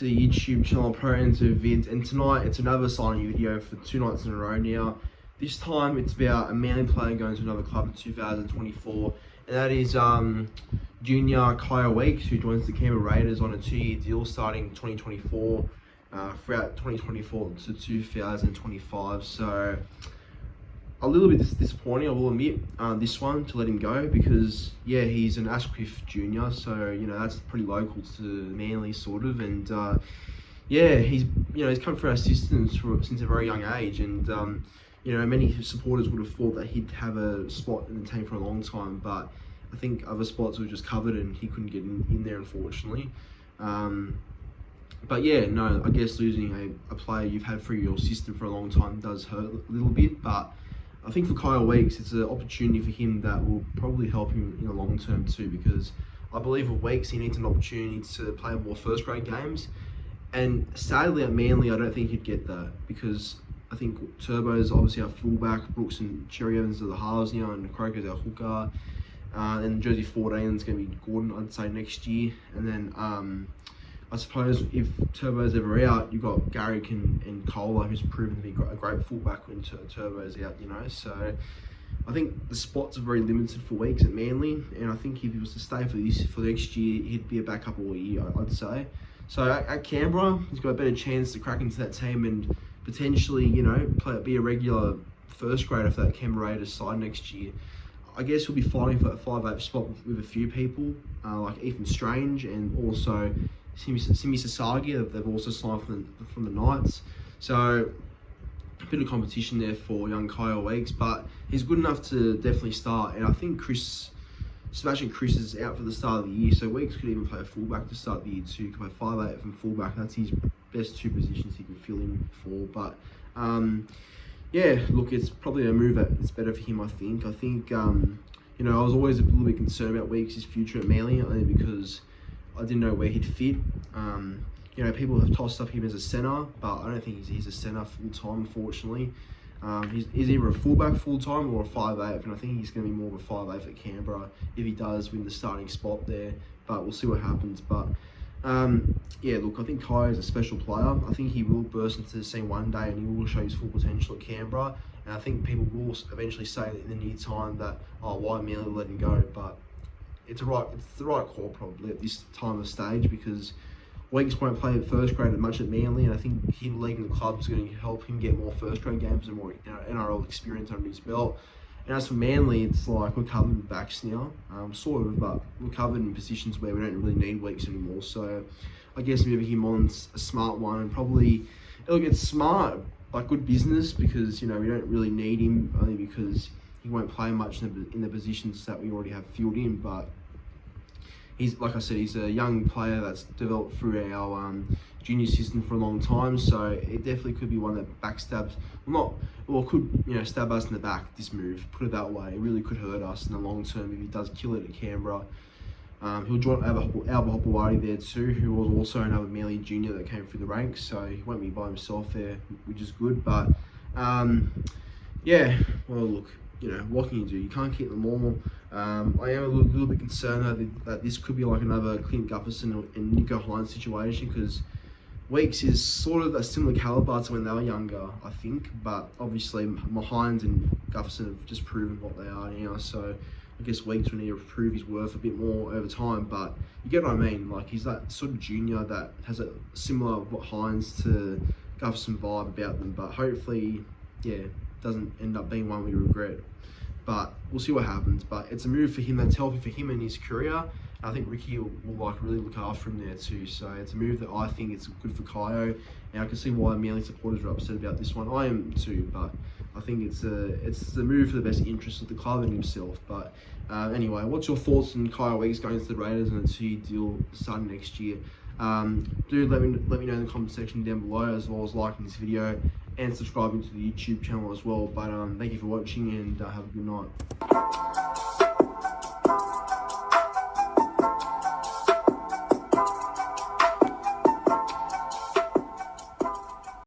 to the YouTube channel Pro Enzo Vids, and tonight it's another signing video for 2 nights in a row now. This time it's about a Manly player going to another club in 2024, and that is junior Kaeo Weekes, who joins the Canberra Raiders on a 2-year deal starting 2024 throughout 2024 to 2025. So a little bit disappointing, I will admit, this one, to let him go, because yeah, he's an Ashcliffe junior, so you know that's pretty local to Manly sort of, and yeah, he's come through our systems since a very young age, and you know, many supporters would have thought that he'd have a spot in the team for a long time, but I think other spots were just covered and he couldn't get in there, unfortunately. But yeah, no, I guess losing a player you've had through your system for a long time does hurt a little bit, but I think for Kaeo Weekes, it's an opportunity for him that will probably help him in the long term too, because I believe with Weekes, he needs an opportunity to play more first grade games. And sadly at Manly, I don't think he'd get that, because I think Turbo's obviously our fullback, Brooks and Cherry Evans are the halves now, and Croker's our hooker. And Jersey 14 is going to be Gordon, I'd say, next year. And then I suppose if Turbo's ever out, you've got Garrick and Kohler, who's proven to be a great fullback when Turbo's out, you know. So I think the spots are very limited for Weekes at Manly, and I think if he was to stay for next year, he'd be a backup all year, I'd say. So at Canberra, he's got a better chance to crack into that team and potentially, you know, be a regular first grader for that Canberra Raiders side next year. I guess he'll be fighting for that 5'8" spot with a few people, like Ethan Strange and also Simi Sasagi. They've also signed from the Knights. So a bit of competition there for young Kaeo Weekes, but he's good enough to definitely start. And I think Sebastian Chris is out for the start of the year, so Weekes could even play a fullback to start the year too. He could play 5'8" and fullback. That's his best two positions he can fill in for. But yeah, look, it's probably a move that's better for him, I think. You know, I was always a little bit concerned about Weekes' future at Manly, only because I didn't know where he'd fit. You know, people have tossed up him as a centre, but I don't think he's a centre full-time, unfortunately. He's either a fullback full-time or a 5'8", and I think he's going to be more of a 5'8" at Canberra if he does win the starting spot there, but we'll see what happens. But yeah, look, I think Kaeo is a special player. I think he will burst into the scene one day and he will show his full potential at Canberra, and I think people will eventually say in the near time that, oh, why Manly let him go? But it's the right call probably at this time of stage, because Weekes won't play at first grade much at Manly, and I think him leaving the club is going to help him get more first grade games and more NRL experience under his belt. And as for Manly, it's like we're covered with backs now, sort of, but we're covered in positions where we don't really need Weekes anymore. So I guess maybe him on a smart one, and probably it'll get smart, like good business, because you know we don't really need him, only because he won't play much in the positions that we already have filled in. But he's, like I said, he's a young player that's developed through our junior system for a long time, so it definitely could be one that backstabs, could, you know, stab us in the back, this move, put it that way. It really could hurt us in the long term if he does kill it at Canberra. He'll join Albert Hopewadi there too, who was also another Manly junior that came through the ranks, so he won't be by himself there, which is good. But yeah, well, look, you know, what can you do? You can't keep them all. I am a little bit concerned that this could be like another Clint Gutherson and Nico Hines situation, because Weekes is sort of a similar calibre to when they were younger, I think. But obviously, Hines and Gutherson have just proven what they are now. So I guess Weekes will need to prove his worth a bit more over time. But you get what I mean. Like, he's that sort of junior that has a similar Hines to Gutherson vibe about them. But hopefully, yeah, doesn't end up being one we regret. But we'll see what happens. But it's a move for him that's healthy for him and his career. I think Ricky will like really look after him there too. So it's a move that I think it's good for Kaeo, and I can see why Manly supporters are upset about this one. I am too, but I think it's the move for the best interest of the club and himself. But anyway, what's your thoughts on Kaeo Weekes going to the Raiders and a 2-year deal starting next year? Do let me know in the comment section down below, as well as liking this video and subscribing to the YouTube channel as well. But thank you for watching, and have a good night.